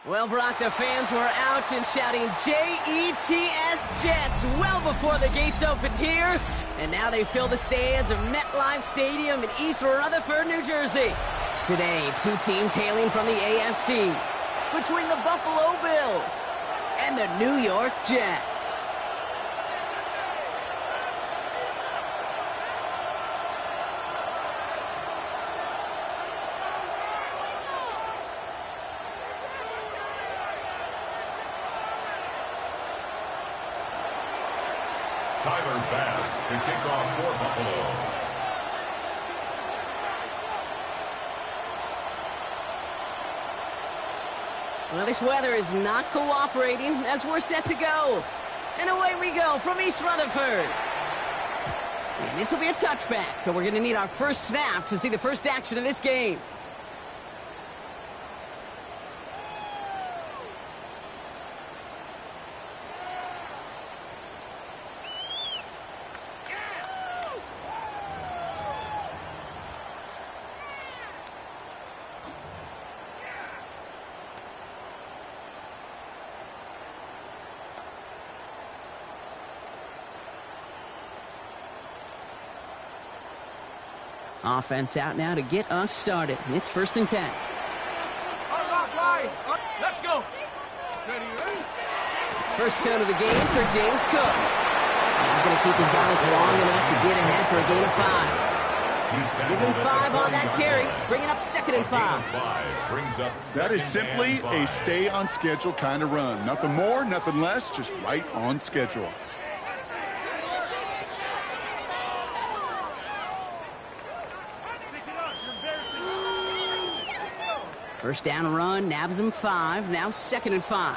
Well, Brock, the fans were out and shouting J-E-T-S Jets well before the gates opened here. And now they fill the stands of MetLife Stadium in East Rutherford, New Jersey. Today, two teams hailing from the AFC between the Buffalo Bills and the New York Jets. Tyler Bass to kick off for Buffalo. Well, this weather is not cooperating as we're set to go. And away we go from East Rutherford. And this will be a touchback, so we're going to need our first snap to see the first action of this game. Offense out now to get us started. It's 1st and 10. Let's go. First down of the game for James Cook. He's going to keep his balance long enough to get ahead for a gain of 5. Give him 5 on that carry. Bring it up 2nd and 5. That is simply a stay on schedule kind of run. Nothing more, nothing less, just right on schedule. First down run, nabs him 5. Now 2nd and 5.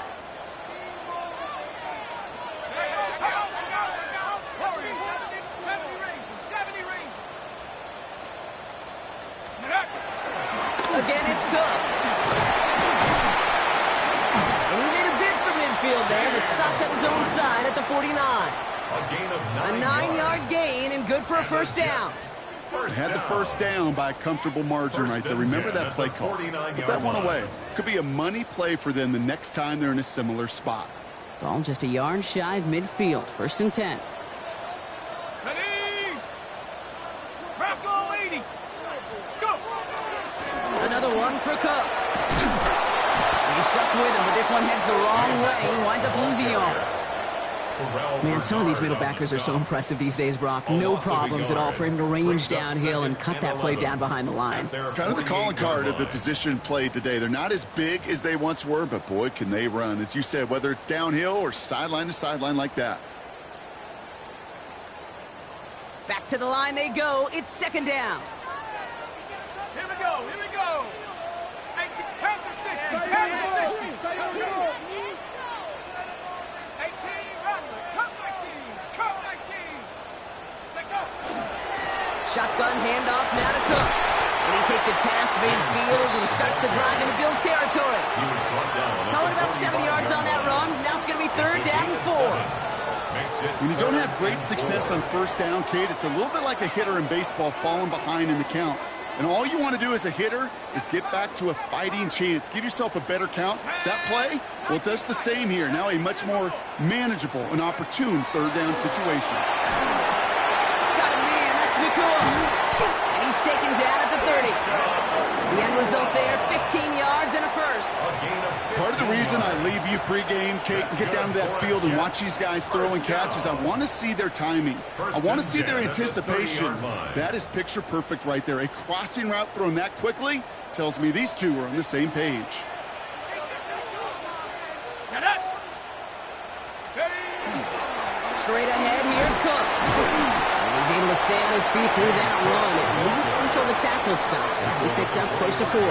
Again, it's Cook. And he made a bid for midfield there, but stopped at his own side at the 49. A 9-yard gain and good for a first down. Had the first down by a comfortable margin right there. Remember that play call. Put that one away. Could be a money play for them the next time they're in a similar spot. Ball just a yard shy of midfield. 1st and 10. Ready? Rocco 80. Go. Another one for Cook. He's stuck with him, but this one heads the wrong way. He winds up losing yards. Man, some of these middle backers are so impressive these days, Brock. No problems at all for him to range downhill and cut that play down behind the line. Kind of the calling card of the position played today. They're not as big as they once were, but boy, can they run. As you said, whether it's downhill or sideline to sideline like that. Back to the line they go. It's 2nd down. Here we go. Here we go. 18, count to 60. Count to 60. 18, run. Count 19. Count 19. Take off. Shotgun handoff now to Cook. And he takes it past midfield and starts the drive into Bills territory. Calling about 7 yards on that run. Now it's going to be 3rd down and 4. When you don't have great success on first down, Kate, it's a little bit like a hitter in baseball falling behind in the count. And all you want to do as a hitter is get back to a fighting chance. Give yourself a better count. That play, well, it does the same here. Now a much more manageable and opportune 3rd down situation. Got him, man. That's Nakua. And he's taken down at the 30. The end result there, 15 yards and a first. Part of the reason I leave you pregame, Kate, and get down to that field and watch these guys throw and catch is I want to see their timing. I want to see their anticipation. That is picture perfect right there. A crossing route thrown that quickly tells me these two are on the same page. Straight ahead, here's Cook. And he's able to stay on his feet through that run, at least until the tackle stops him. He picked up close to 4.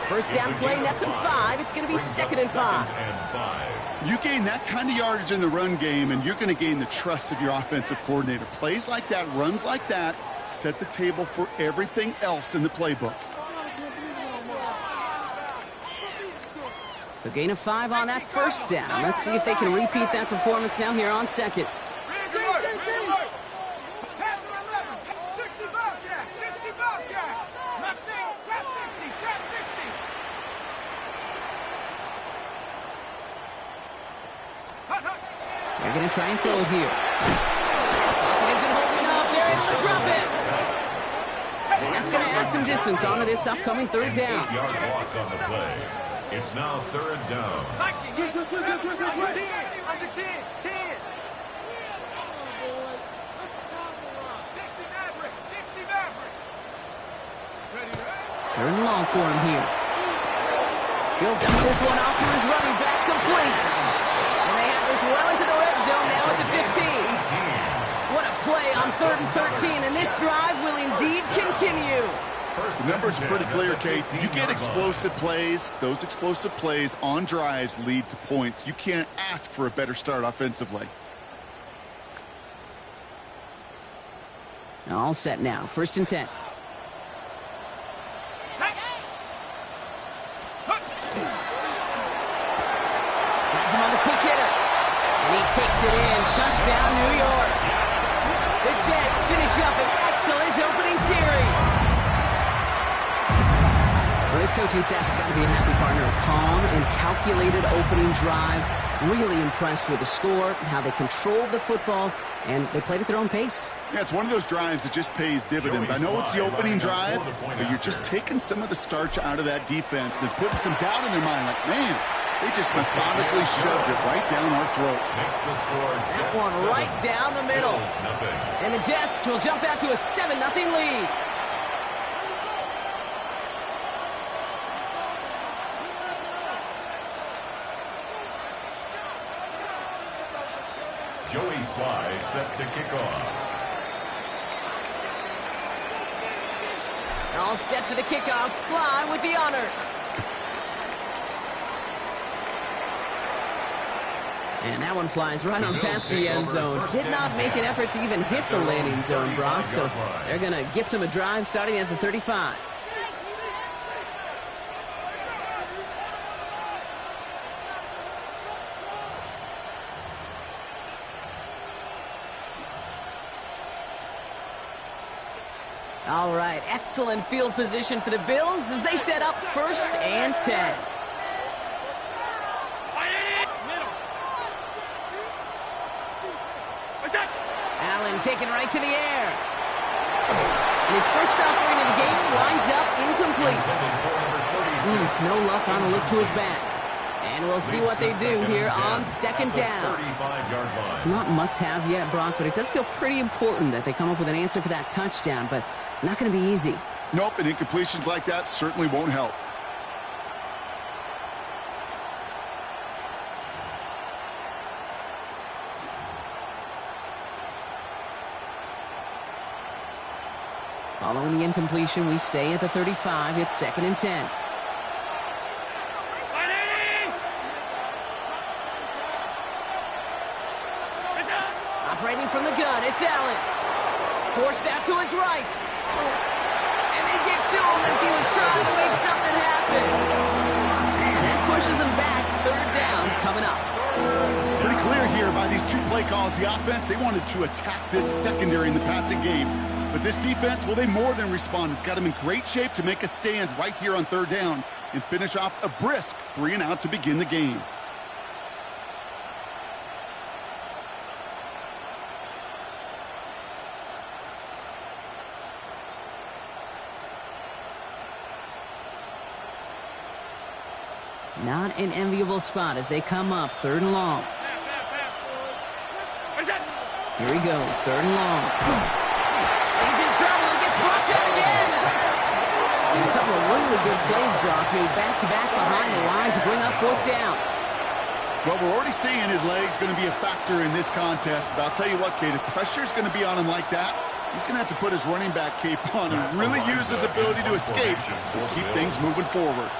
First down play, nets him 5. It's going to be 2nd and 5. You gain that kind of yardage in the run game, and you're going to gain the trust of your offensive coordinator. Plays like that, runs like that, set the table for everything else in the playbook. So gain of 5 on that first down. Let's see if they can repeat that performance now here on 2nd. They're going to try and throw it here. Pocket isn't holding up. They're able to drop it. And that's going to add some distance onto this upcoming third down. 8-yard loss on the play. It's now third down. Under 10. 10. 60 Maverick. Third and long for him here. He'll dump this one off to his running back, complete. And they have this well into the red zone now at the 15. What a play on 3rd and 13, and this drive will indeed continue. The numbers are pretty clear, Kate. You get explosive plays. Those explosive plays on drives lead to points. You can't ask for a better start offensively. All set now. 1st and 10. Has him on the quick hitter. And he takes it in. Touchdown, New York. The Jets finish up an excellent opening series. Well, this coaching staff has got to be a happy partner. A calm and calculated opening drive. Really impressed with the score, how they controlled the football, and they played at their own pace. Yeah, it's one of those drives that just pays dividends. I know it's the opening drive, but you're just taking some of the starch out of that defense and putting some doubt in their mind. Like, man, they just methodically shoved it right down our throat. That one right down the middle. And the Jets will jump out to a 7-0 lead. Joey Sly set to kick off. All set for the kickoff. Sly with the honors. And that one flies right on past the end zone. Did not make an effort to even hit the landing zone, Brock. So they're going to gift him a drive starting at the 35. All right, excellent field position for the Bills as they set up 1st and 10. Allen taken right to the air. And his first offering of the game winds up incomplete. No luck on the look to his back. And we'll see what they do here on 2nd down. Not must-have yet, Brock, but it does feel pretty important that they come up with an answer for that touchdown, but not going to be easy. Nope, and incompletions like that certainly won't help. Following the incompletion, we stay at the 35. It's 2nd and 10. Operating from the gun, it's Allen. Forced out to his right. And they get to him as he was trying to make something happen. And that pushes him back. 3rd down coming up. Pretty clear here by these 2 play calls. The offense, they wanted to attack this secondary in the passing game. But this defense, well, they more than respond. It's got them in great shape to make a stand right here on 3rd down and finish off a brisk 3-and-out to begin the game. Not an enviable spot as they come up 3rd and long. Here he goes, 3rd and long. He's in trouble and gets brought down again. And a couple of really good plays, Brock, made back-to-back behind the line to bring up 4th down. Well, we're already seeing his legs going to be a factor in this contest. But I'll tell you what, Kate, if pressure's going to be on him like that, he's going to have to put his running back cape on and really use his ability to escape and keep things moving forward.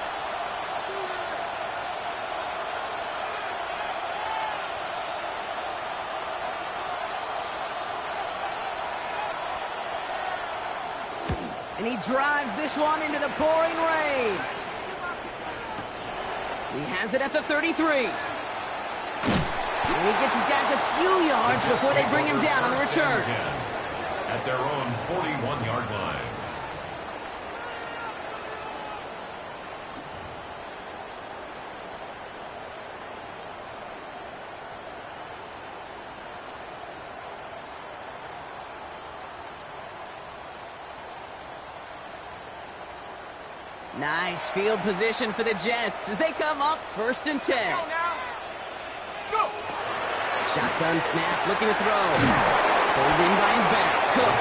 And he drives this one into the pouring rain. He has it at the 33. And he gets his guys a few yards before they bring him down on the return. At their own 41-yard line. Nice field position for the Jets as they come up 1st and 10. Go. Shotgun snap, looking to throw. Pulled in by his back. Cook.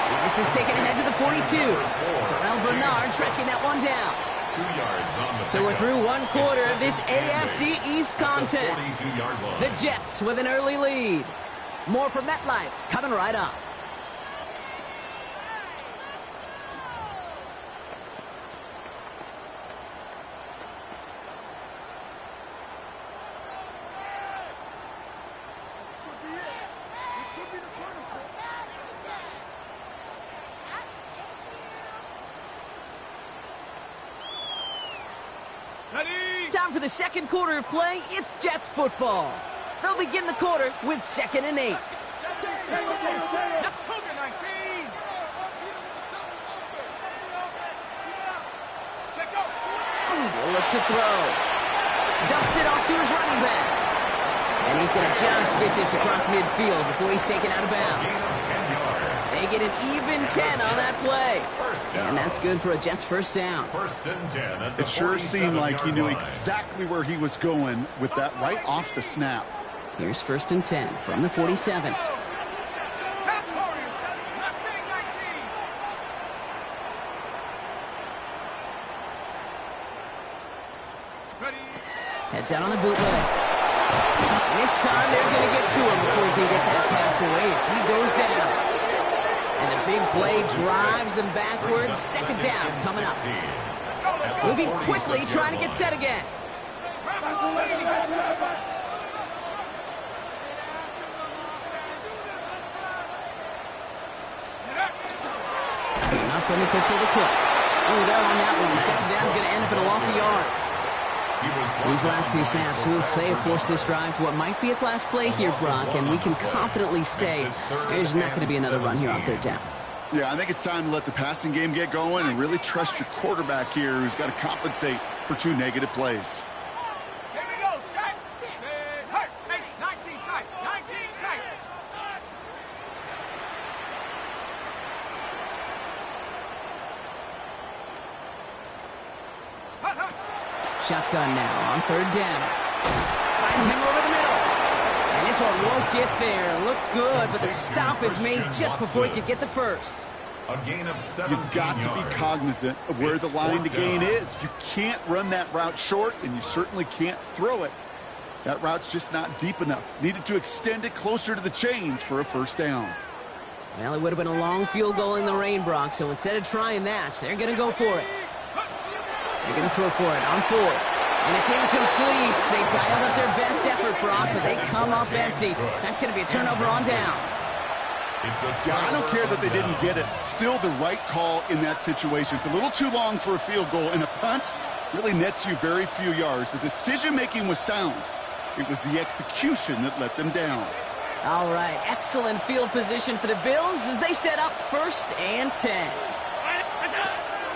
And this is taken ahead to the 42. Terrell Bernard tracking that one down. 2 yards on the So we're pickup. through one quarter of this It's second and AFC 8 East at the contest. 42-yard line. The Jets with an early lead. More from MetLife coming right up. Ready. Time for the second quarter of play. It's Jets football. They'll begin the quarter with 2nd and 8. Cougar 19. Check go. Will look to throw. Dumps it off to his running back. And he's going to just get this across midfield before he's taken out of bounds. 10 yards. They get an even 10 on that play. First down. And that's good for a Jets first down. 1st and 10 at the It sure seemed like he 47-yard knew line. exactly where he was going with that right off the snap. Here's 1st and 10 from the 47. Tap Warriors. Mustang 19. Ready. Heads out on the bootleg. And this time they're going to get to him before he can get that pass away as he goes down. And the big play drives them backwards. 2nd down coming up. Moving quickly, trying to get set again. Enough from the pistol to Cook. Oh, they're on that one. 2nd down's going to end up in a loss of yards. These last 2 snaps, they have forced this drive to what might be its last play here, Brock, and we can confidently say there's not going to be another run here on 3rd down. Yeah, I think it's time to let the passing game get going and really trust your quarterback here who's got to compensate for 2 negative plays. Here we go. Set. Hurt. 19 tight. 19 tight. Hut, hut. Shotgun now on 3rd down. Finds him over the middle. And this one won't get there. Looked good, but the stop is made just before he could get the first. A gain of 17 You've got to be yards. cognizant of where the It's line to 4th gain down. is. You can't run that route short, and you certainly can't throw it. That route's just not deep enough. Needed to extend it closer to the chains for a 1st down. Well, it would have been a long field goal in the rain, Brock, so instead of trying that, they're going to go for it. They're going to throw for it on 4th. And it's incomplete. They dialed up their best effort, Brock, but they come up empty. That's going to be a turnover on downs. Yeah, I don't care that they didn't get it. Still the right call in that situation. It's a little too long for a field goal, and a punt really nets you very few yards. The decision-making was sound. It was the execution that let them down. All right, excellent field position for the Bills as they set up 1st and 10.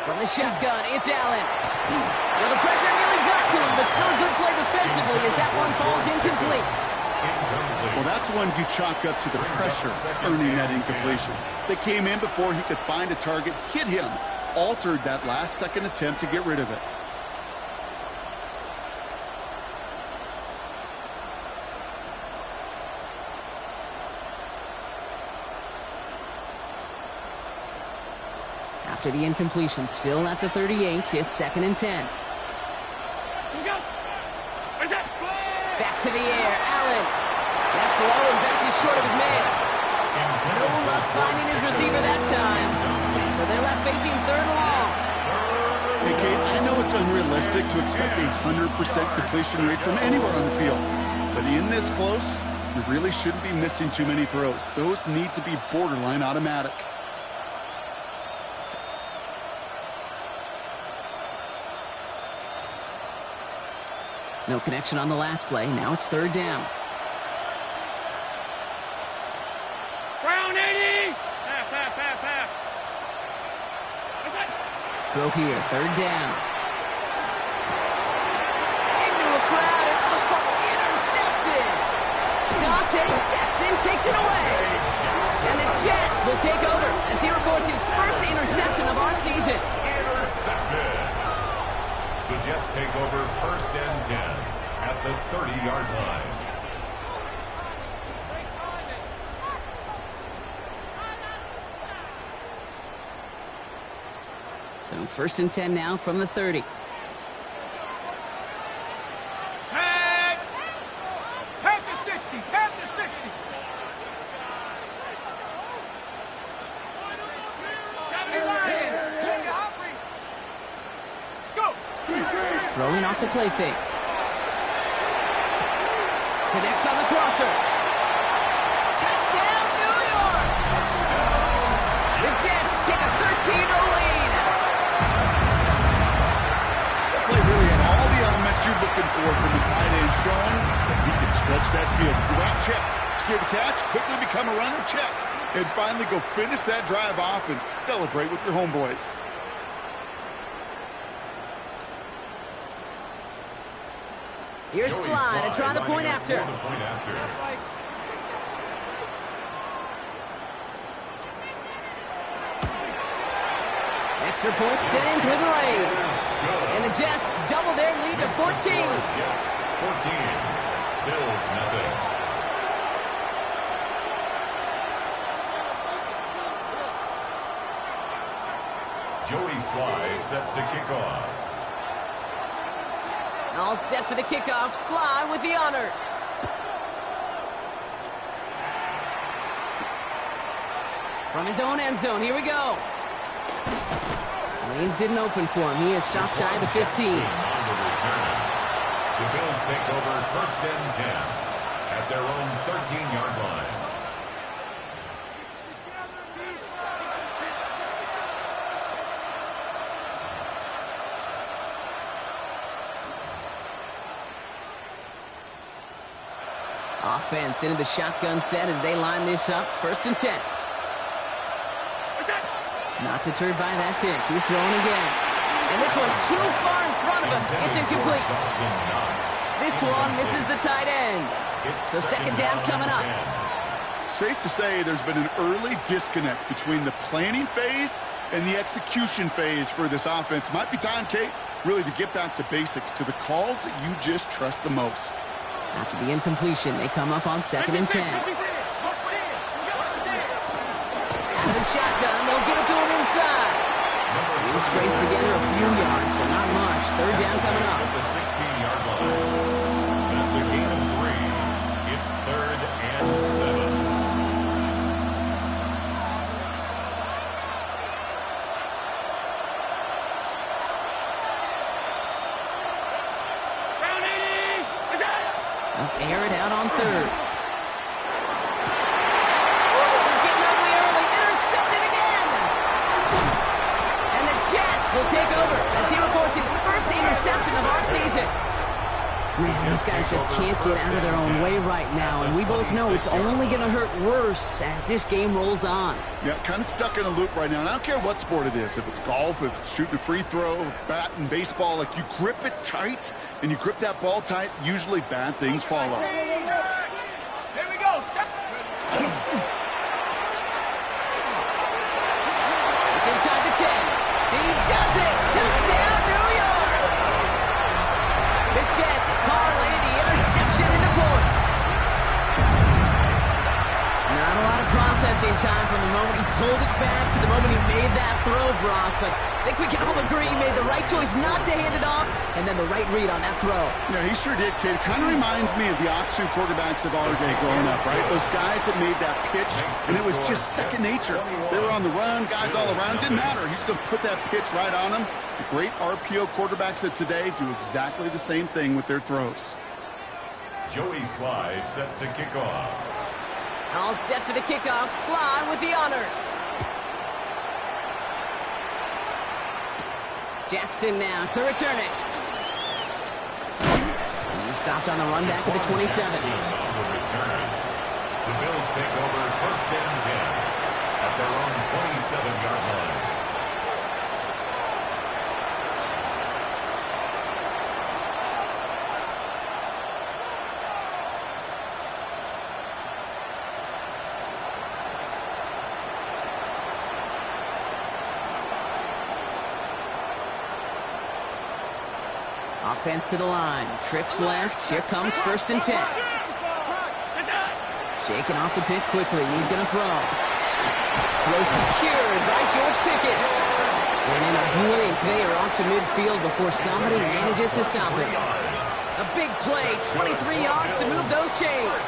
From the shotgun, it's Allen. Well, the pressure nearly got to him, but still a good play defensively as that one falls incomplete. Well, that's one you chalk up to the pressure earning that incompletion. They came in before he could find a target, hit him, altered that last-second attempt to get rid of it. After the incompletion, still at the 38, it's 2nd and 10. Here we go. Where's that? Back to the air, Allen. That's low and bounces short of his man. No luck finding his receiver that time. So they're left facing 3rd and long. Hey, Kate, I know it's unrealistic to expect a 100% completion rate from anywhere on the field. But in this close, you really shouldn't be missing too many throws. Those need to be borderline automatic. No connection on the last play. Now it's 3rd down. Brown 80. Half. Where's that? Throw here, 3rd down. Into a crowd, it's intercepted. Dante Jackson takes it away. And the Jets will take over as he reports his first interception of our season. Intercepted. Jets take over first and 10 at the 30-yard line. So first and 10 now from the 30. Tag! Count to 60! Count to 60! 79! Go! Throwing off the play fake. Connects on the crosser. Touchdown, New York! The Jets take a 13-0 lead. That play really had all the elements you're looking for from the tight end, showing that he can stretch that field. Grab, check. Secure the catch, quickly become a runner, check. And finally go finish that drive off and celebrate with your homeboys. Here's Slide to try the point after. Extra point sent in through the rain. And the Jets double their lead to 14. Jets 14. Bills nothing. Joey Sly set to kick off. All set for the kickoff. Sly with the honors. From his own end zone, here we go. Lanes didn't open for him. He is stopped shy of the 15. On the return. The Bills take over first and 10 at their own 13-yard line. Offense into the shotgun set as they line this up. First and 10. Not deterred by that pick. He's throwing again. And this one too far in front of him. It's incomplete. This one misses the tight end. So second down coming up. Safe to say there's been an early disconnect between the planning phase and the execution phase for this offense. Might be time, Kate, really to get back to basics, to the calls that you just trust the most. After the incompletion, they come up on second and 10. Out of the shotgun, they'll give it to him inside. He scraped together a few yards, but not much. Third down coming up. At the 16-yard line. That's a gain of 3. It's third and 7. Air it out on third. Oh, this is getting ugly early. Intercepted again. And the Jets will take over as he records his first interception of our season. Man, these guys just can't get out of their own way right now, and we both know it's only going to hurt worse as this game rolls on. Yeah, kind of stuck in a loop right now. And I don't care what sport it is. If it's golf, if it's shooting a free throw, bat and baseball, like you grip it tight and you grip that ball tight, usually bad things follow. Here we go. It's inside the 10. He does it. Touchdown, New York. The Jets parlay the interception into points. Not a lot of processing time from the moment he pulled it back to the moment he made that throw, Brock. But I think we can all agree he made the right choice not to hand it off, and then the right read on that throw. Yeah, he sure did, kid. Kind of reminds me of the offensive quarterbacks of our day growing up, right? Those guys that made that pitch, and it was just second nature. They were on the run, guys all around. Didn't matter. He's going to put that pitch right on them. The great RPO quarterbacks of today do exactly the same thing with their throws. Joey Sly set to kick off. All set for the kickoff. Sly with the honors. Jackson now to return it. He's stopped on the run back at the 27. The Bills take over first and 10 at their own 27-yard line. Offense to the line. Trips left. Here comes 1st and 10. Shaking off the pick quickly. He's going to throw. Throw secured by George Pickens. And in a blink, they are off to midfield before somebody manages to stop him. A big play, 23 yards to move those chains.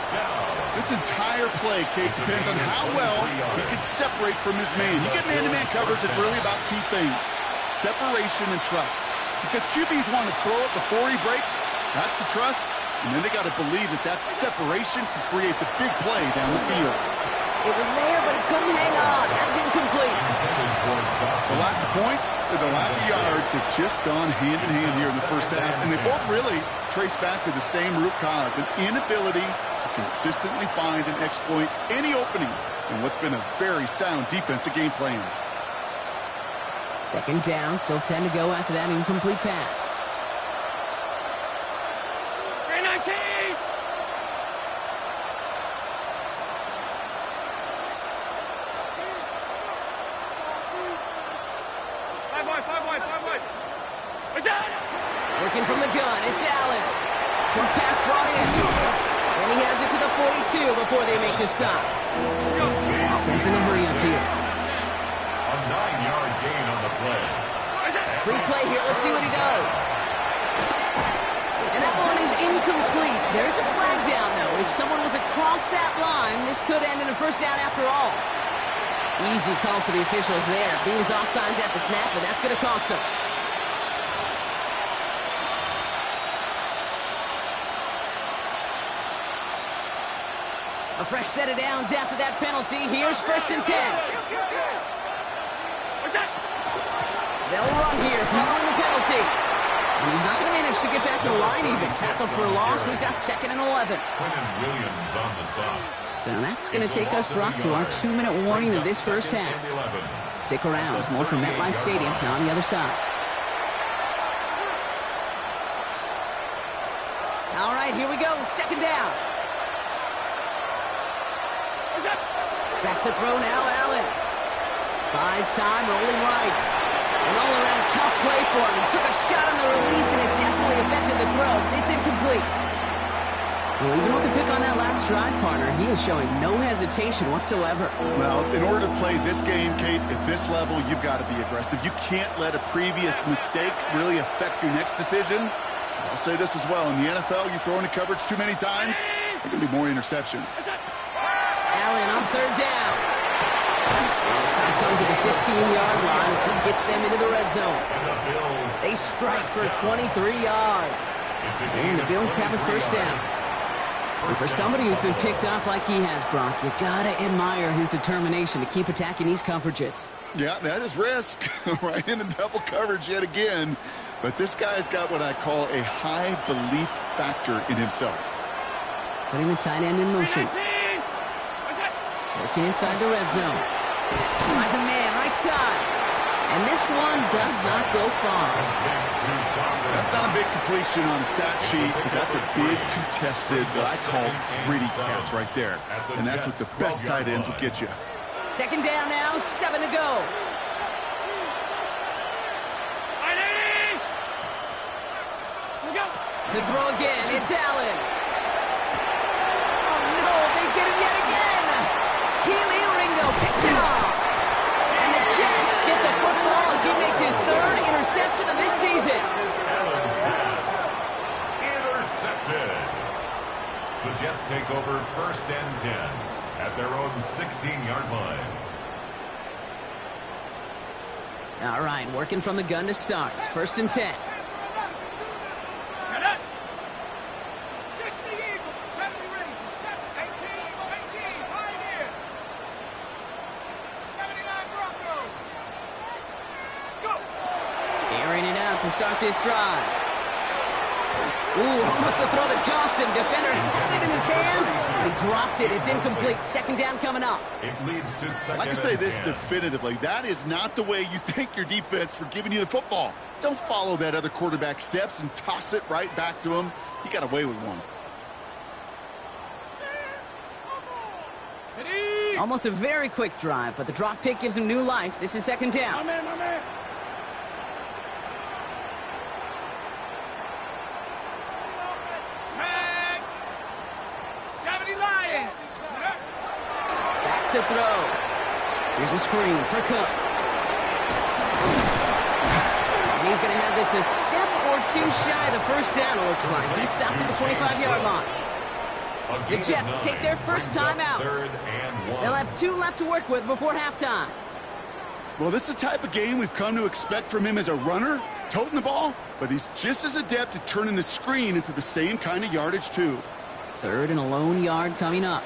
This entire play, Kate, depends on how well he can separate from his man. You get man-to-man coverage, it's really about two things: separation and trust. Because QBs want to throw it before he breaks. That's the trust. And then they got to believe that that separation can create the big play down the field. It was there, but he couldn't hang on. That's incomplete. The lack of points and the lack of yards have just gone hand in hand here in the first half. And they both really trace back to the same root cause: an inability to consistently find and exploit any opening in what's been a very sound defensive game plan. 2nd down, still 10 to go after that incomplete pass. Working from the gun, it's Allen. Short pass brought in. And he has it to the 42 before they make the stop. Offense in a hurry up here. A 9-yard gain on the play. Free play here. Let's see what he does. And that one is incomplete. There's a flag down, though. If someone was across that line, this could end in a 1st down after all. Easy call for the officials there. He was offsides at the snap, but that's going to cost him. A fresh set of downs after that penalty. Here's 1st and 10. They'll run here following the penalty. And he's not going to manage to get back to the line even. Tackle for a loss. We've got 2nd and 11. Quentin Williams on the stop. So that's going to take us, Brock, to our 2-minute warning of this first half. Stick around. There's more from MetLife Stadium now on the other side. All right, here we go. 2nd down. Back to throw now, Allen. Buys time, rolling right. An all-around tough play for him. He took a shot on the release, and it definitely affected the throw. It's incomplete. Well, even with the pick on that last drive, partner, he is showing no hesitation whatsoever. Well, in order to play this game, Kate, at this level, you've got to be aggressive. You can't let a previous mistake really affect your next decision. I'll say this as well. In the NFL, you throw into coverage too many times, there can be more interceptions. Allen on 3rd down. And the stop comes at the 15-yard line as he gets them into the red zone. They strike for 23 yards. And the Bills have a 1st down. And for somebody who's been picked off like he has, Brock, you gotta admire his determination to keep attacking these coverages. Yeah, that is risk. Right into double coverage yet again. But this guy's got what I call a high belief factor in himself. Putting the tight end in motion. Working inside the red zone. Finds a man, right side. And this one does not go far. That's not a big completion on the stat sheet, but that's a big contested, what I call gritty catch right there. And that's what the best tight ends will get you. 2nd down now, 7 to go. To throw again, it's Allen. Oh no, they get him yet again. Keely Ringo picks it off. And the Jets get the football as he makes his 3rd interception of this season. Allen's pass intercepted. The Jets take over 1st and 10 at their own 16-yard line. All right, working from the gun to start. 1st and 10. To start this drive. Ooh, almost a throw that cost him. Defender had it in his hands. He dropped it. It's incomplete. 2nd down coming up. It leads to 2nd. I can say this definitively. That is not the way you thank your defense for giving you the football. Don't follow that other quarterback steps and toss it right back to him. He got away with one. Almost a very quick drive, but the drop pick gives him new life. This is 2nd down. My man. to throw. Here's a screen for Cook. And he's going to have this a step or two shy of the first down, it looks like. He stopped at the 25-yard line. The Jets take their first time out. They'll have 2 left to work with before halftime. Well, this is the type of game we've come to expect from him as a runner, toting the ball, but he's just as adept at turning the screen into the same kind of yardage, too. 3rd and a lone yard coming up.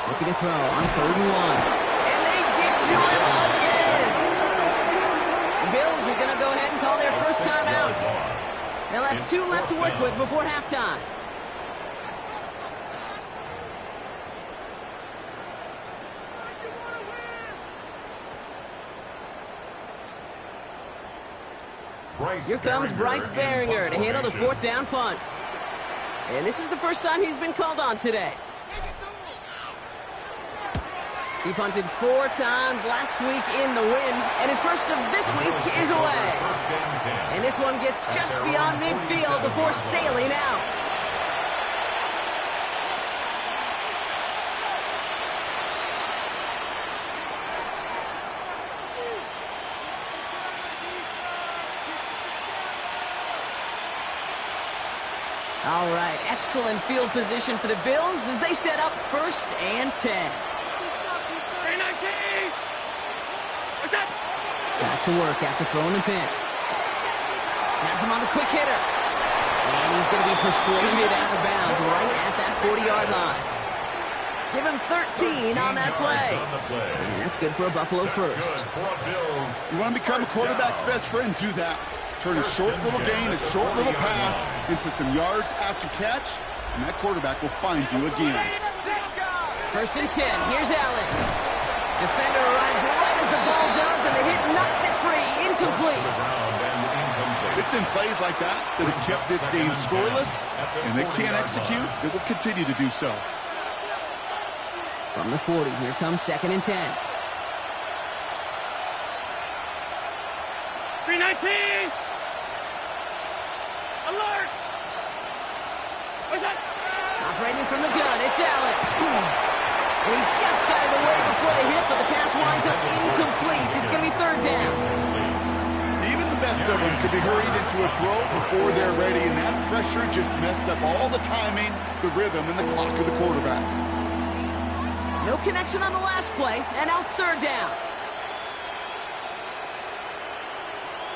Looking to throw on 3rd and 1. And they get to him again! The Bills are going to go ahead and call their first time out. They'll have 2 left to work with before halftime. Here comes Bryce Behringer to handle the 4th down punt. And this is the first time he's been called on today. He punted 4 times last week in the win, and his first of this week is away. And this one gets just beyond midfield before sailing out. All right, excellent field position for the Bills as they set up 1st and 10. Back to work after throwing the pick. Has him on the quick hitter. And he's going to be persuaded out of bounds right at that 40-yard line. Give him 13 on that play. And that's good for a Buffalo first. You want to become a quarterback's best friend, do that. Turn a short little gain, a short little pass into some yards after catch, and that quarterback will find you again. 1st and 10. Here's Allen. Defender arrives right as the ball does, and the hit knocks it free. Incomplete. It's been plays like that that have kept this game scoreless, and they can't execute. They will continue to do so. From the 40, here comes 2nd and 10. 319! Alert! What's that? Operating from the gun, it's Allen. And he just got it away before the hit, but the pass winds up incomplete. It's going to be 3rd down. Even the best of them could be hurried into a throw before they're ready, and that pressure just messed up all the timing, the rhythm, and the clock of the quarterback. No connection on the last play, and now it's 3rd down.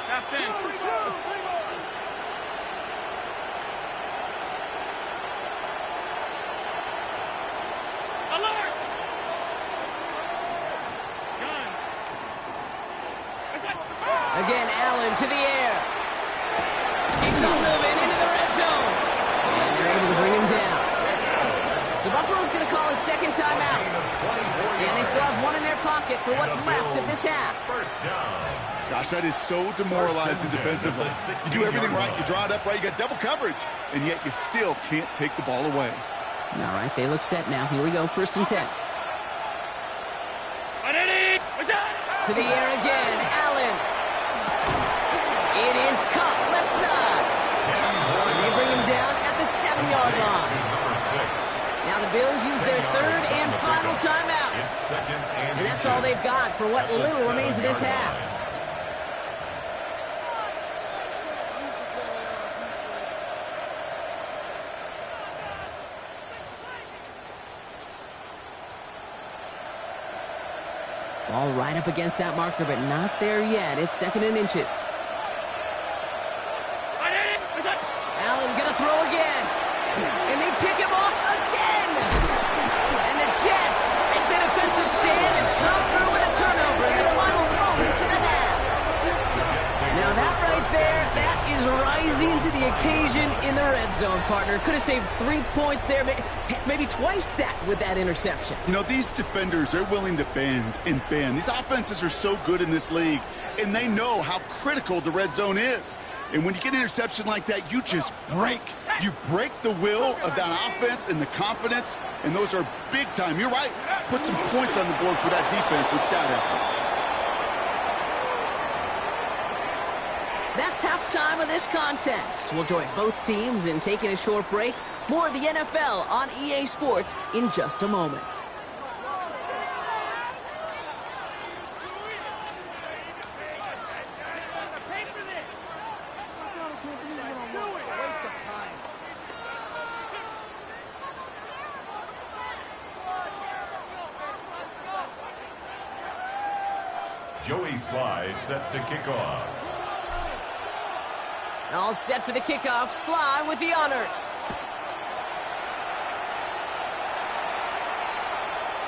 Captain. Alert! Gun. Again, Allen to the air. Keeps on moving into the red zone. And they're able to bring him down. So Buffalo's going to call it 2nd timeout. And they still have 1 in their pocket for what's left of this half. First down. Gosh, that is so demoralizing defensively. You do everything right, you draw it up right, you got double coverage, and yet you still can't take the ball away. All right, they look set now. Here we go, 1st and 10. To the air again, Allen. It is caught left side. And they bring him down at the 7-yard line. Now the Bills use their 3rd and final timeout. And that's all they've got for what little remains of this half. Ball right up against that marker, but not there yet. It's 2nd and inches. Allen gonna throw again. And they pick him off again. And the Jets make the defensive stand and come through with a turnover in the final moments of the half. Now that right there, that is rising to the occasion in the red zone, partner. Could have saved 3 points there, maybe twice that with that interception. You know, these defenders are willing to bend and bend. These offenses are so good in this league, and they know how critical the red zone is. And when you get an interception like that, you just break. You break the will of that offense and the confidence, and those are big time. You're right. Put some points on the board for that defense with that effort. That's halftime of this contest. We'll join both teams in taking a short break. More of the NFL on EA Sports in just a moment. Joey Sly set to kick off. All set for the kickoff. Sly with the honors.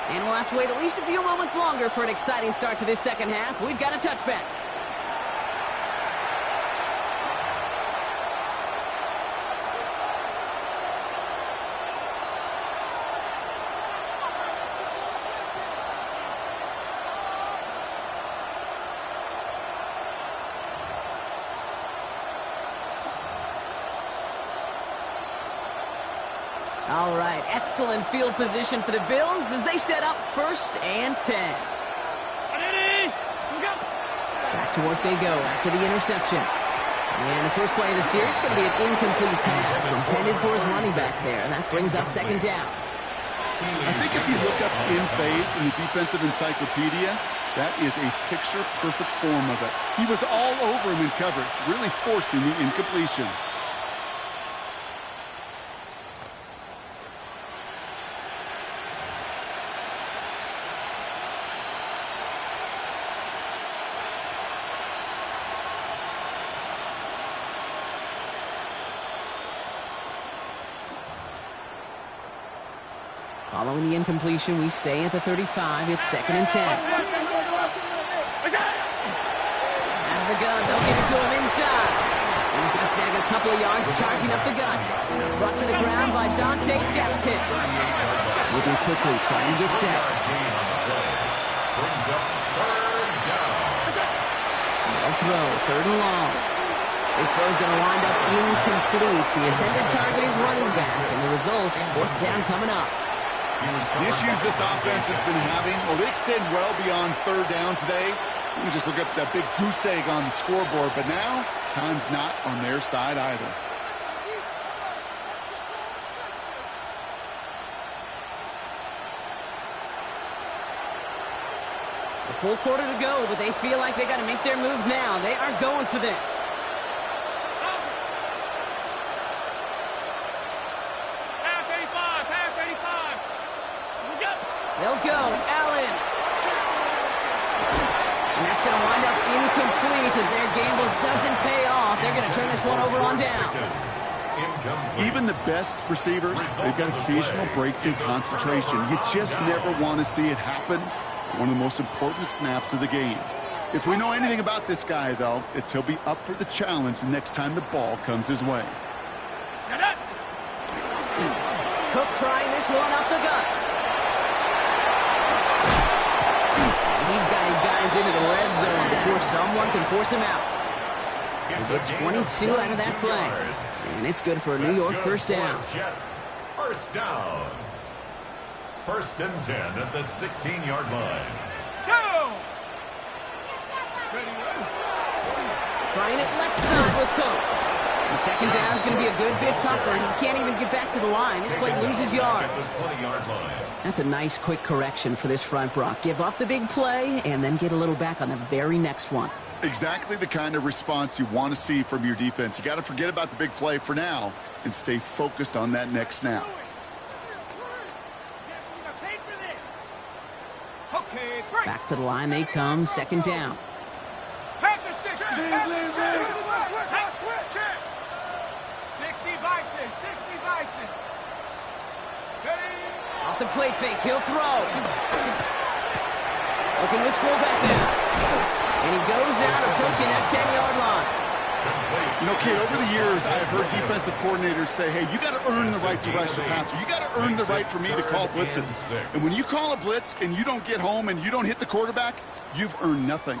And we'll have to wait at least a few moments longer for an exciting start to this second half. We've got a touchback. All right, excellent field position for the Bills as they set up 1st and 10. Back to work they go after the interception. And the first play of the series is going to be an incomplete pass intended for his running back there. And that brings up 2nd down. I think if you look up in phase in the defensive encyclopedia, that is a picture-perfect form of it. He was all over him in coverage, really forcing the incompletion. Following the incompletion, we stay at the 35. It's 2nd and 10. Out of the gun, they'll give it to him inside. He's going to snag a couple of yards, charging up the gut. Brought to the ground by Dante Jackson. Moving quickly, trying to get set. They'll throw, 3rd and long. This throw's going to wind up incomplete. The intended target is running back, and the results, 4th down coming up. The issues this offense has been having, well, they extend well beyond 3rd down today. You can just look at that big goose egg on the scoreboard, but now, time's not on their side either. A full quarter to go, but they feel like they got to make their move now. They are going for this. They'll go. Allen. And that's going to wind up incomplete as their gamble doesn't pay off. They're going to turn this one over on downs. Even the best receivers, they've got occasional breaks in concentration. You just never want to see it happen. One of the most important snaps of the game. If we know anything about this guy, though, it's he'll be up for the challenge the next time the ball comes his way. Cook trying this one up the gut. He's got his guys into the red zone before someone can force him out. He'll get 22 out of that play. And it's good for a New York 1st down. Jets, 1st down. 1st and 10 at the 16-yard line. Go! Trying it left side with Cook. And 2nd down is going to be a good bit tougher. He can't even get back to the line. This play loses yards. That's a nice quick correction for this front, Brock. Give up the big play and then get a little back on the very next one. Exactly the kind of response you want to see from your defense. You got to forget about the big play for now and stay focused on that next snap. Back to the line they come, 2nd down. Pack the 60. 60 Bison. 60 Bison. Off the play fake, he'll throw. Looking this fullback now. And he goes out approaching that 10-yard line. You know, Kate, over the years, I've heard defensive coordinators say, hey, you got to earn the right to rush the passer. You got to earn the right for me to call blitzes. And when you call a blitz and you don't get home and you don't hit the quarterback, you've earned nothing.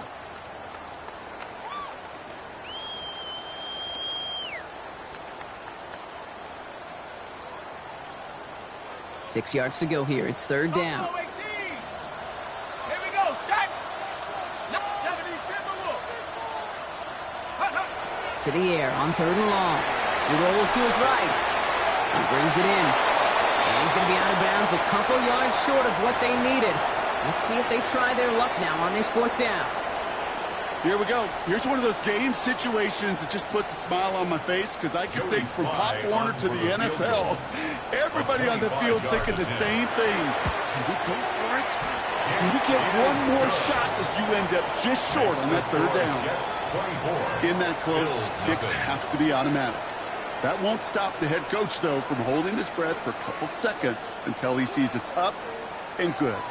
6 yards to go here. It's third down. Here we go, shot. 70 Timberwolves. To the air on third and long. He rolls to his right. He brings it in. And he's going to be out of bounds a couple yards short of what they needed. Let's see if they try their luck now on this fourth down. Here we go. Here's one of those game situations that just puts a smile on my face because I can think from Pop Warner to the NFL. Everybody on the field thinking the same thing. Can we go for it? Can we get one more shot as you end up just short on that third down? In that close, kicks have to be automatic. That won't stop the head coach, though, from holding his breath for a couple seconds until he sees it's up and good.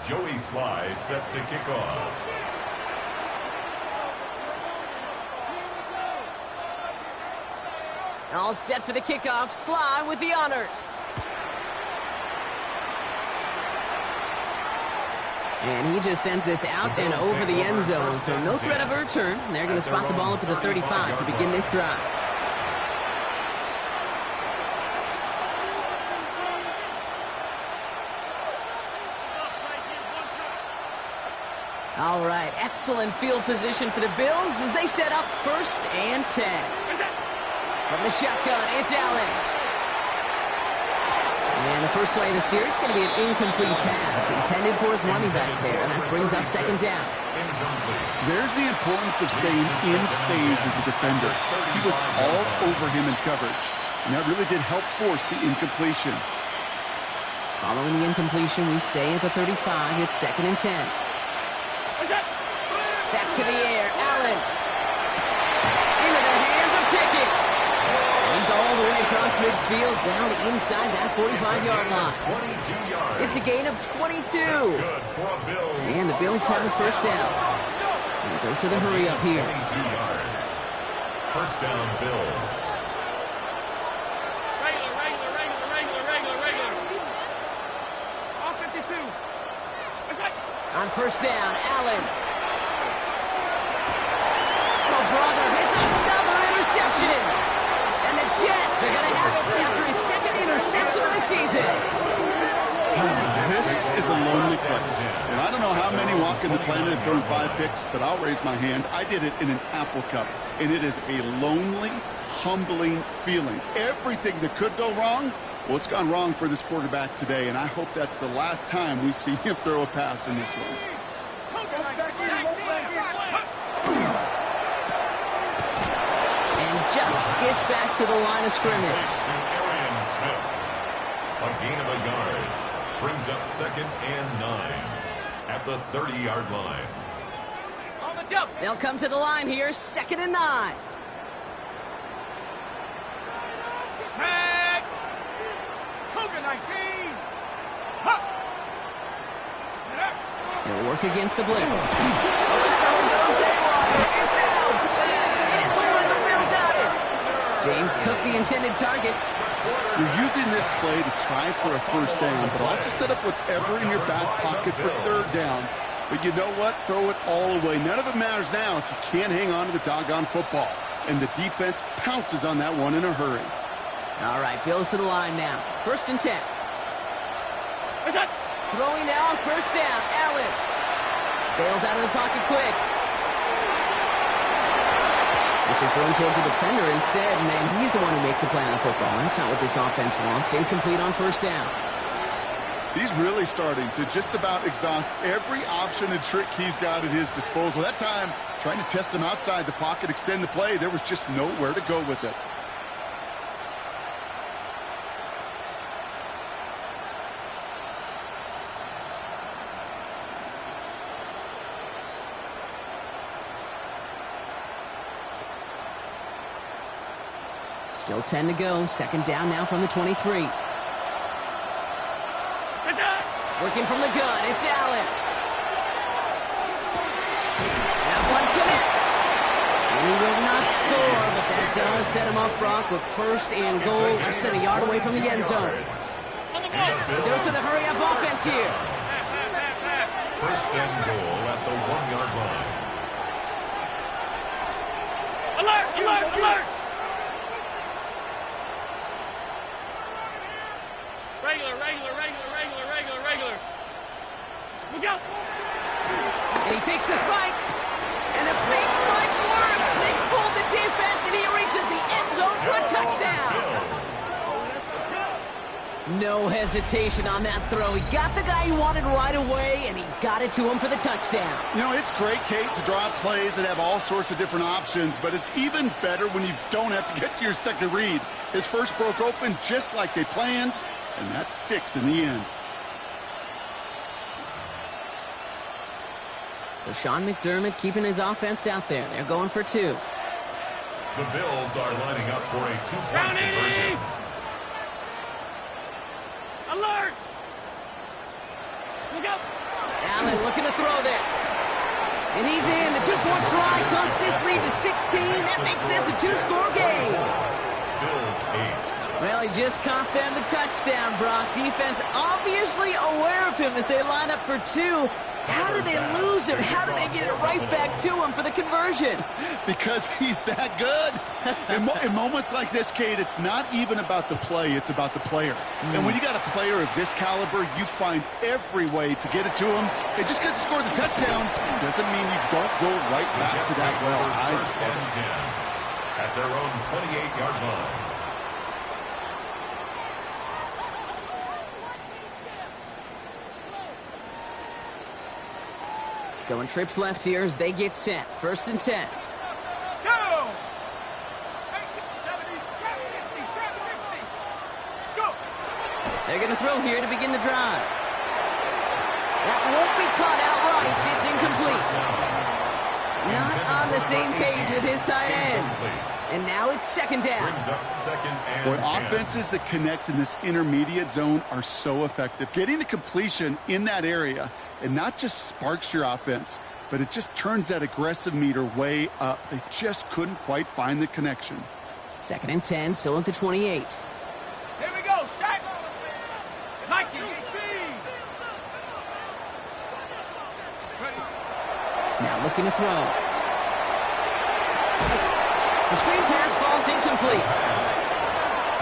Joey Sly set to kick off. All set for the kickoff. Sly with the honors. And he just sends this out and over the end zone, so no threat of a return. And they're going to spot the ball up at the 35 to begin this drive. All right, excellent field position for the Bills as they set up 1st and 10. From the shotgun, it's Allen. And the first play of the series is going to be an incomplete pass intended for his running back there, and that brings up 2nd down. There's the importance of staying in phase as a defender. He was all over him in coverage, and that really did help force the incompletion. Following the incompletion, we stay at the 35. It's 2nd and 10. Back to the air, Allen. Into the hands of Pickett. He's all the way across midfield, down inside that 45-yard line. It's a gain of 22. And the Bills have the 1st down. And goes to the hurry up here. 1st down, Bills. Regular. All 52. On 1st down, Allen. Oh, brother, it's another interception. And the Jets are going to have it after his 2nd interception of the season. This is a lonely place. And I don't know how many walk in the planet have thrown 5 picks, but I'll raise my hand. I did it in an Apple Cup. And it is a lonely, humbling feeling. Everything that could go wrong, well, it's gone wrong for this quarterback today, and I hope that's the last time we see him throw a pass in this one. And just gets back to the line of scrimmage. A gain of a yard brings up 2nd and 9 at the 30-yard line. On the jump. They'll come to the line here, 2nd and 9. Tag. Cougar 19. Huh. He'll work against the blitz. That one goes haywire. It's out. It looked like the Bill got it. James Cook, the intended target. You're using this play to try for a 1st down, but also set up whatever in your back pocket for 3rd down. But you know what? Throw it all away. None of it matters now if you can't hang on to the doggone football. And the defense pounces on that one in a hurry. All right, Bills to the line now. 1st and 10. Throwing now on 1st down. Allen bails out of the pocket quick. This is thrown towards a defender instead, and he's the one who makes a play on the football. That's not what this offense wants. Incomplete on 1st down. He's really starting to just about exhaust every option and trick he's got at his disposal. That time, trying to test him outside the pocket, extend the play, there was just nowhere to go with it. Still 10 to go. 2nd down now from the 23. Working from the gun. It's Allen. That one connects. And he will not score, but that does set him up, Brock, with 1st and goal, less than a yard away from the end zone. Goes to the hurry-up offense here. first and goal at the 1-yard line. Alert! Alert! Alert! Regular, regular, regular, regular, regular, regular. Look out! And he fakes the spike. And the fake spike works. They fool the defense, and he reaches the end zone for a touchdown. No hesitation on that throw. He got the guy he wanted right away, and he got it to him for the touchdown. You know, it's great, Kate, to draw up plays and have all sorts of different options, but it's even better when you don't have to get to your second read. His first broke open just like they planned, and that's 6 in the end. So Sean McDermott keeping his offense out there. They're going for 2. The Bills are lining up for a 2-point conversion. Alert! Look out! Allen looking to throw this. And he's in. The 2-point try cuts this lead to 16. That makes this a 2-score game. Bills 8. Well, he just caught them the touchdown, Brock. Defense obviously aware of him as they line up for 2. How did they lose him? How did they get it right back to him for the conversion? Because he's that good. In moments like this, Kate, it's not even about the play, it's about the player. And when you got a player of this caliber, you find every way to get it to him. And just because he scored the touchdown doesn't mean you don't go right back to that well. First and 10 at their own 28-yard line. Going trips left here as they get set. First and 10. Go! 18, 70, trap 60, trap 60. Go! They're going to throw here to begin the drive. That won't be caught outright. It's incomplete. Not on the same page with his tight end. And now it's second down. Brings up second and Boy, 10. offenses that connect in this intermediate zone are so effective. Getting to completion in that area, and not just sparks your offense, but it just turns that aggressive meter way up. They just couldn't quite find the connection. Second and 10, still at the 28. Here we go, Shaq! Nike, 18! Now looking to throw. The screen pass falls incomplete.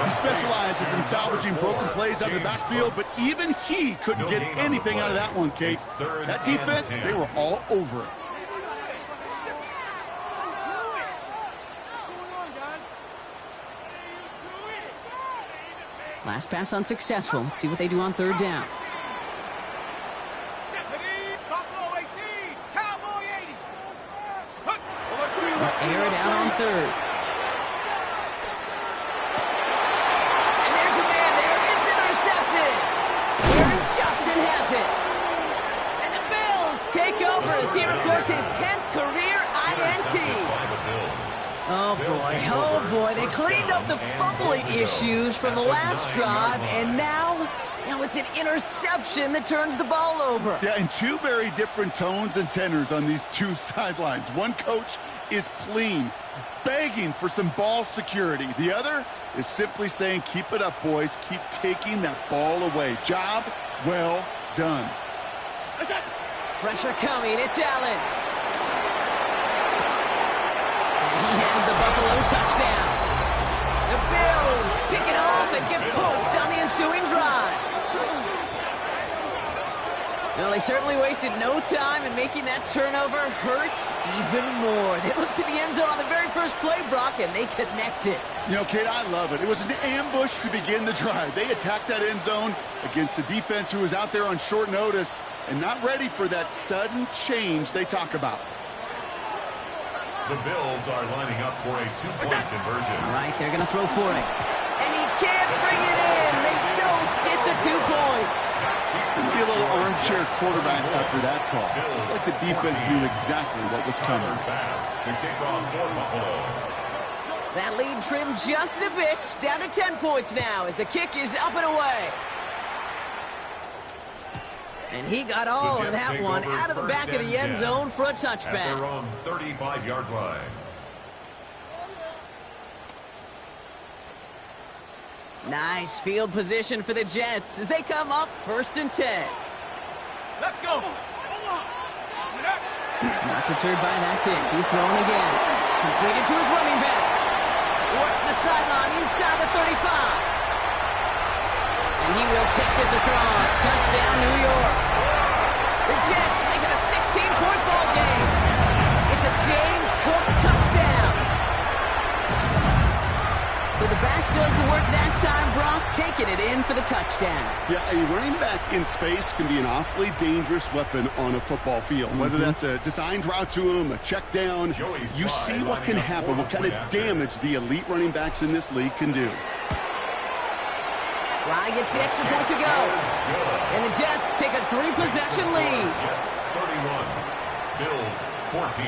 He specializes in salvaging broken plays out of the backfield, but even he couldn't get anything out of that one, Kate. That defense, they were all over it. Last pass unsuccessful. Let's see what they do on third down. Air it out on third. And there's a man there. It's intercepted. Aaron Johnson has it. And the Bills take over as he records his 10th career INT. Oh boy, they cleaned up the fumbling issues from the last drive, and now it's an interception that turns the ball over. Yeah, and 2 very different tones and tenors on these 2 sidelines. One coach is pleading, begging for some ball security. The other is simply saying, keep it up, boys. Keep taking that ball away. Job well done. Pressure coming. It's Allen. And he has the Buffalo touchdown. The Bills pick it off and get points on the ensuing drive. Well, they certainly wasted no time in making that turnover hurt even more. They looked to the end zone on the very first play, Brock, and they connected. You know, Kate, I love it. It was an ambush to begin the drive. They attacked that end zone against a defense who was out there on short notice and not ready for that sudden change they talk about. The Bills are lining up for a 2-point conversion. All right, they're going to throw for it. And he can't bring it in. They don't get the 2 points. Be a little armchair quarterback after that call. Like the defense knew exactly what was coming. That lead trimmed just a bit. Down to 10 points now as the kick is up and away. And he got all of that one out of the back of the end zone for a touchback. At their own 35-yard line. Nice field position for the Jets as they come up first and 10. Let's go. Not deterred by that kick. He's throwing again. Completed to his running back. Works the sideline inside the 35. And he will take this across. Touchdown, New York. The Jets make it a 16-point ball game. It's a James Cook touchdown. So the back does the work that time, Brock, taking it in for the touchdown. Yeah, a running back in space can be an awfully dangerous weapon on a football field. Whether that's a designed route to him, a check down, you see what can happen, what kind of damage the elite running backs in this league can do. Sly gets the extra point to go. And the Jets take a 3-possession lead. Jets 31, Bills 14.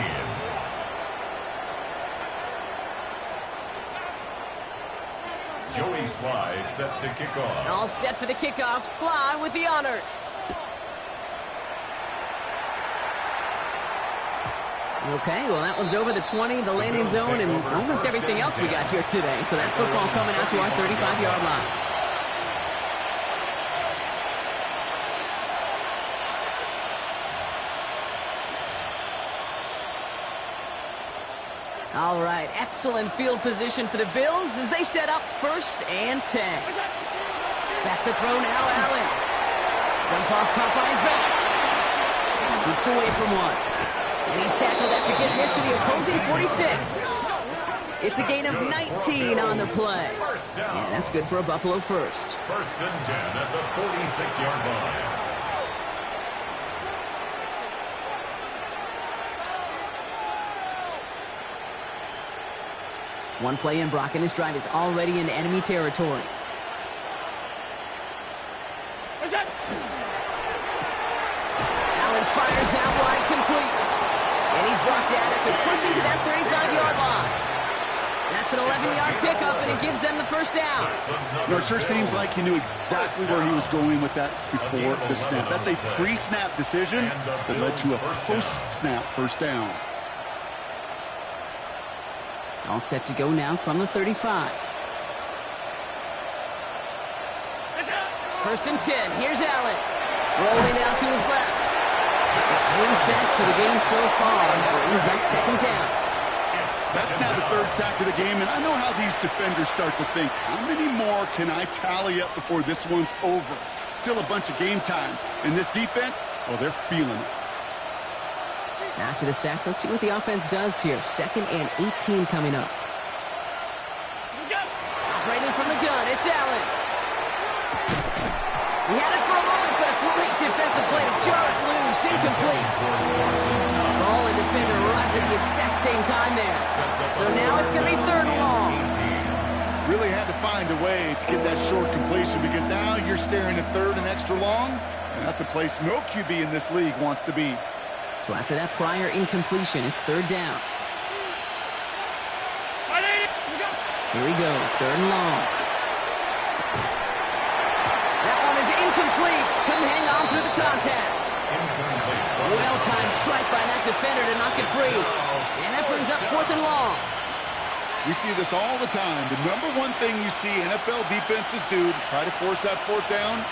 Joey Sly set to kick off. All set for the kickoff. Sly with the honors. Okay, well, that one's over the 20, the landing zone, and almost everything else we got here today. So that football coming out to our 35-yard line. All right, excellent field position for the Bills as they set up 1st and 10. Back to throw now, Allen. Jump off Popeye's back. Shoots away from one. And he's tackled after getting this to the opposing 46. It's a gain of 19 on the play. And that's good for a Buffalo first. 1st and 10 at the 46-yard line. One play in, Brock, and this drive is already in enemy territory. Allen fires out wide, complete. And he's brought down after pushing to that 35-yard line. That's an 11-yard pickup, and it gives them the first down. No, it sure seems like he knew exactly where he was going with that before the snap. That's a pre-snap decision that led to a post-snap first down. All set to go now from the 35. 1st and 10. Here's Allen. Rolling out to his left. It's 3 sacks for the game so far. Brings up 2nd down. That's now the 3rd sack of the game, and I know how these defenders start to think, how many more can I tally up before this one's over? Still a bunch of game time. And this defense, well, they're feeling it. After the sack, let's see what the offense does here. 2nd and 18 coming up. Operating from the gun, it's Allen. He had it for a moment, but a great defensive play to jar it loose, incomplete. Ball and defender arrived at the exact same time there. So now it's going to be 3rd and long. Really had to find a way to get that short completion because now you're staring at 3rd and extra long, and that's a place no QB in this league wants to be. So after that prior incompletion, it's 3rd down. Here he goes, 3rd and long. That one is incomplete. Couldn't hang on through the contact. Well-timed strike by that defender to knock it free. And that brings up 4th and long. We see this all the time. The number one thing you see NFL defenses do to try to force that 4th down,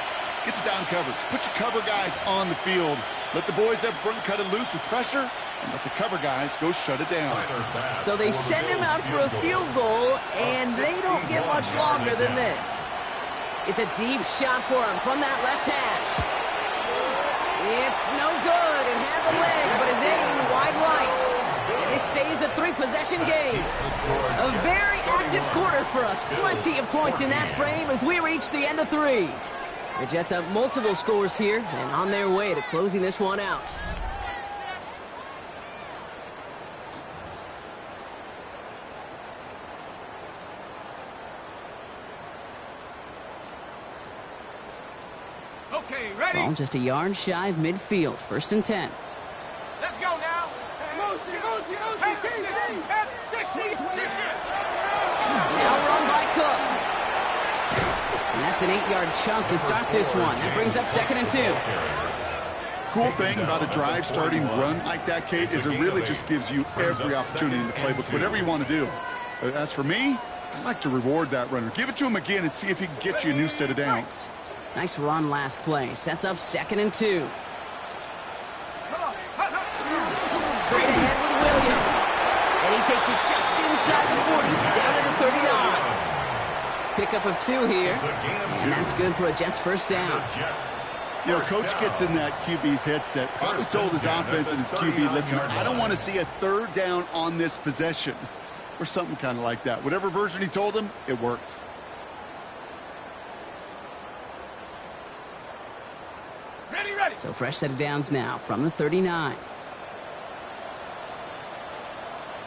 gets down coverage. Put your cover guys on the field. Let the boys up front cut it loose with pressure, and let the cover guys go shut it down. So they send him out for a field goal, and they don't get much longer than this. It's a deep shot for him from that left hash. It's no good, and had the leg, but his aim wide right. And this stays a 3-possession game. A very active quarter for us. Plenty of points in that frame as we reach the end of 3. The Jets have multiple scores here and on their way to closing this one out. Okay, ready? Ball just a yard shy of midfield. 1st and 10. Let's go now. At the 60. Now run by Cook. And that's an 8-yard chunk to start this one. That brings up 2nd and 2. Cool thing about a drive starting run like that, Kate, is it really just gives you every opportunity in the playbook, whatever you want to do. As for me, I like to reward that runner. Give it to him again and see if he can get you a new set of downs. Nice run last play. Sets up 2nd and 2. straight ahead with Williams. And he takes it just inside the 40, down to the 39. Pickup of 2 here, and that's good for a Jets first down. You know, Coach gets in that QB's headset, probably told his offense and his QB, listen, I don't want to see a 3rd down on this possession, or something kind of like that. Whatever version he told him, it worked. Ready. So fresh set of downs now from the 39.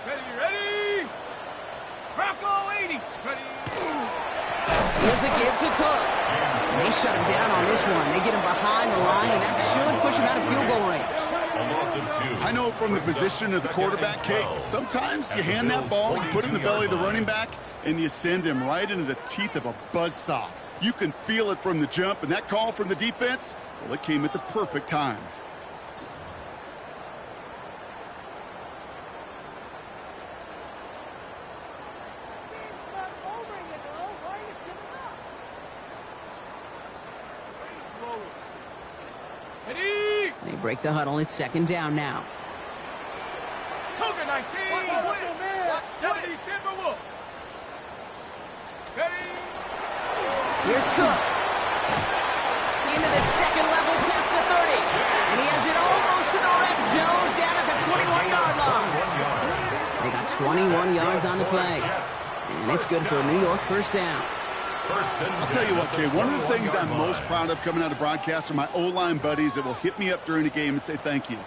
Ready. Bronco 80. Ready. Here's a give to Cook. And they shut him down on this one. They get him behind the line, and that should push him out of field goal range. I know from the position of the quarterback, Kate, sometimes you hand that ball, you put it in the belly of the running back, and you send him right into the teeth of a buzzsaw. You can feel it from the jump, and that call from the defense, well, it came at the perfect time. They break the huddle. It's 2nd down now. Cougar 19. 70 Timberwolves. Ready. Here's Cook. Into the 2nd level past the 30. And he has it almost to the red zone down at the 21-yard line. They got 21 yards on the play. And it's good for a New York first down. I'll tell you what, Kay, one of the things I'm most proud of coming out of broadcast are my O-line buddies that will hit me up during the game and say thank you.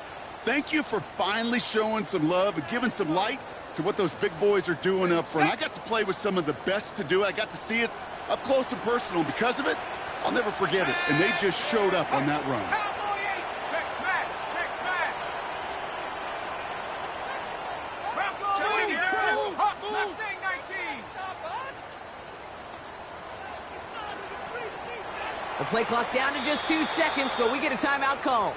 Thank you for finally showing some love and giving some light to what those big boys are doing up front. I got to play with some of the best to do it. I got to see it up close and personal. Because of it, I'll never forget it. And they just showed up on that run. Check smash. Bronco 20. Mustang 19. The play clock down to just 2 seconds, but we get a timeout call.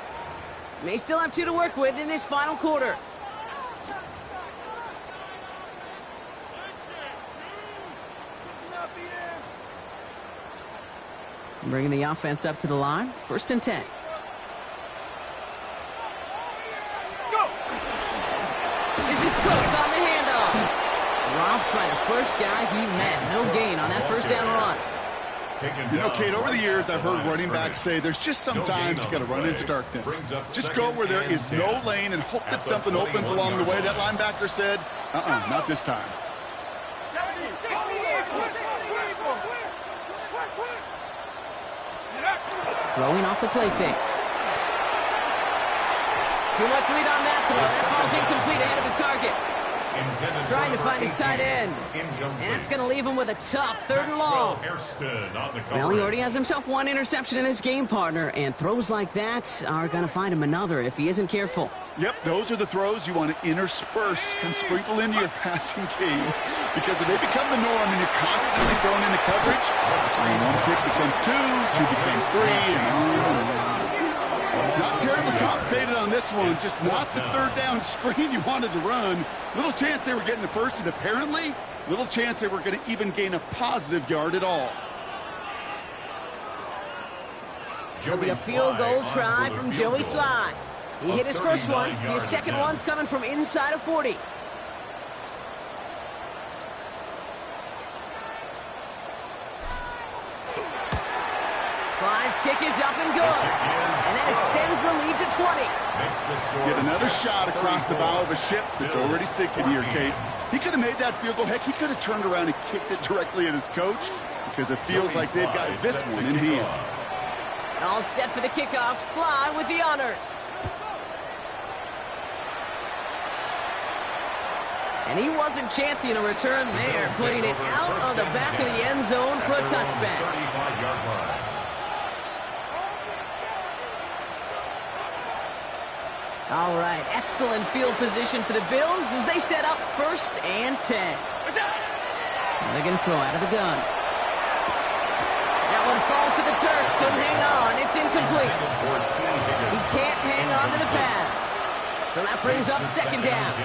May still have 2 to work with in this final quarter. Bringing the offense up to the line. 1st and 10. Go. This is Cook on the handoff. Dropped by the first guy he met. No gain on that 1st down run. You know, Kate, over the years, I've heard running backs say there's just sometimes you got to run into darkness. Just go where there is no lane and hope that something opens along the way. That linebacker said, not this time. 70, 60, 60. Throwing off the play fake. Too much lead on that throw. That falls incomplete ahead of his target. Trying to find his tight end. And that's going to leave him with a tough 3rd and long. Well, he already has himself 1 interception in this game, partner. And throws like that are going to find him another if he isn't careful. Yep, those are the throws you want to intersperse and sprinkle into your passing game. Because if they become the norm and you're constantly thrown into coverage, that's when 1 pick becomes 2, 2 becomes 3, and not terribly complicated on this one, just not the 3rd down screen you wanted to run. Little chance they were getting the 1st, and apparently, little chance they were going to even gain a positive yard at all. It'll be a field goal try from Joey Sly. He hit his 1st one. His 2nd one's coming from inside of 40. Sly's kick is up and good. And that extends the lead to 20. Get another shot across the bow of a ship that's already sinking here, Kate. He could have made that field goal. Heck, he could have turned around and kicked it directly at his coach because it feels like they've got this one in hand. All set for the kickoff. Sly with the honors. And he wasn't chancing a return there, putting it out of the back of the end zone for a touchback. All right, excellent field position for the Bills as they set up 1st and 10. Now they're going to throw out of the gun. That one falls to the turf. Couldn't hang on. It's incomplete. He can't hang on to the pass. So that brings up 2nd down.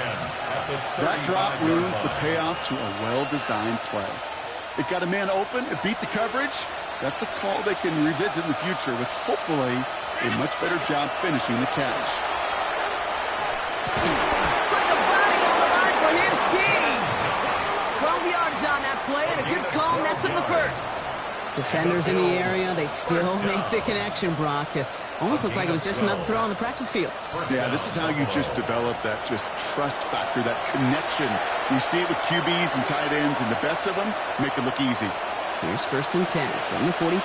That drop ruins the payoff to a well-designed play. It got a man open. It beat the coverage. That's a call they can revisit in the future with hopefully a much better job finishing the catch. Put the body on the line for his team. 12 yards on that play, and a good call nets him the first. Defenders in the area, they still make the connection, Brock. Almost looked like it was just another throw on the practice field. Yeah, this is how you just develop that just trust factor, that connection. You see it with QBs and tight ends, and the best of them make it look easy. Here's 1st and 10 from the 47.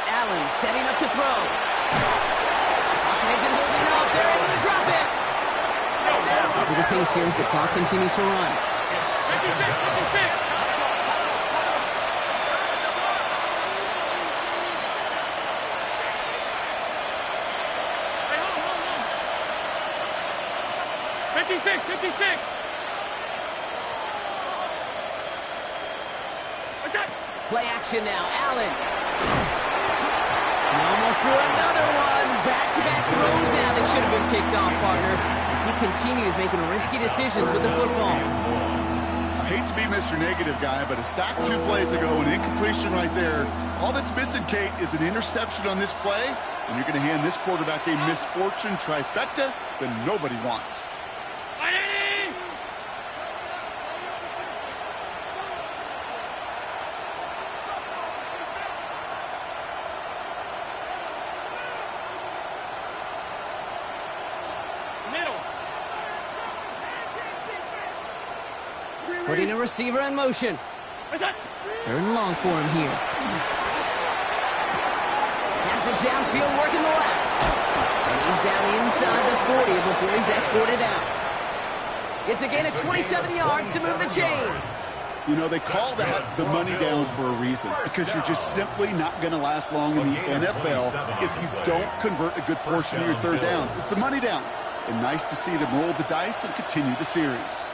Allen setting up to throw. Pocket isn't holding up. They're able to drop it. Over the pace here as the clock continues to run. 56. Play action now. Allen. He almost threw another one. Back-to-back throws now that should have been picked off, partner, as he continues making risky decisions with the football. I hate to be Mr. Negative guy, but a sack 2 plays ago, an incompletion right there. All that's missing, Kate, is an interception on this play, and you're going to hand this quarterback a misfortune trifecta that nobody wants. Putting a receiver in motion. 3rd and long for him here. Has it downfield, working the left. And he's down inside the 40 before he's escorted out. It's a gain of 27 yards to move the chains. You know, they call that the money down for a reason, because you're just simply not going to last long in the NFL if you don't convert a good portion of your 3rd downs. It's the money down. And nice to see them roll the dice and continue the series.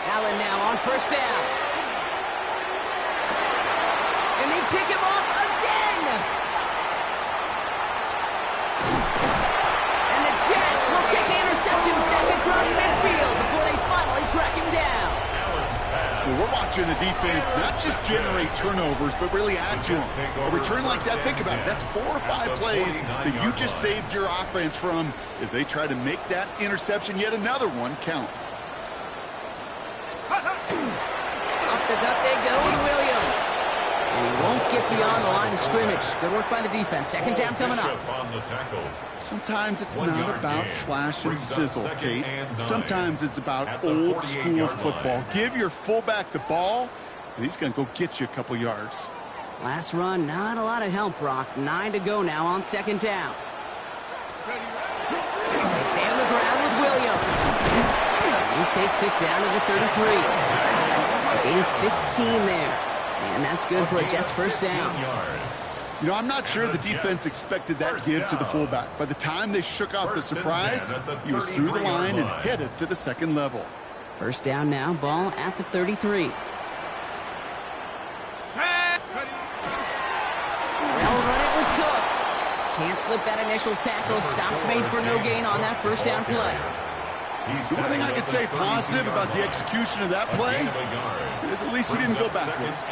Allen now on 1st down. And they pick him off again. And the Jets will take the interception back across midfield before they finally track him down. Well, we're watching the defense not just generate turnovers, but really add to them. A return like that, think about it. That's 4 or 5 plays that you just saved your offense from as they try to make that interception, yet another one, count. Up the gut they go with Williams. And he won't get beyond the line of scrimmage. Good work by the defense. 2nd down coming up. Sometimes it's not about flash and sizzle, Kate. Sometimes it's about old school football. Give your fullback the ball, and he's going to go get you a couple yards. Last run, not a lot of help, Brock. 9 to go now on 2nd down. They stay on the ground with Williams. He takes it down to the 33. Gain 15 there. And that's good for a Jets 1st down. You know, I'm not sure the defense expected that give to the fullback. By the time they shook off the surprise, he was through the line and headed to the 2nd level. 1st down now, ball at the 33. They'll run it with Cook. Can't slip that initial tackle. Stops made for no gain on that 1st down play. The one thing I could say positive about the execution of that play is at least he didn't go backwards.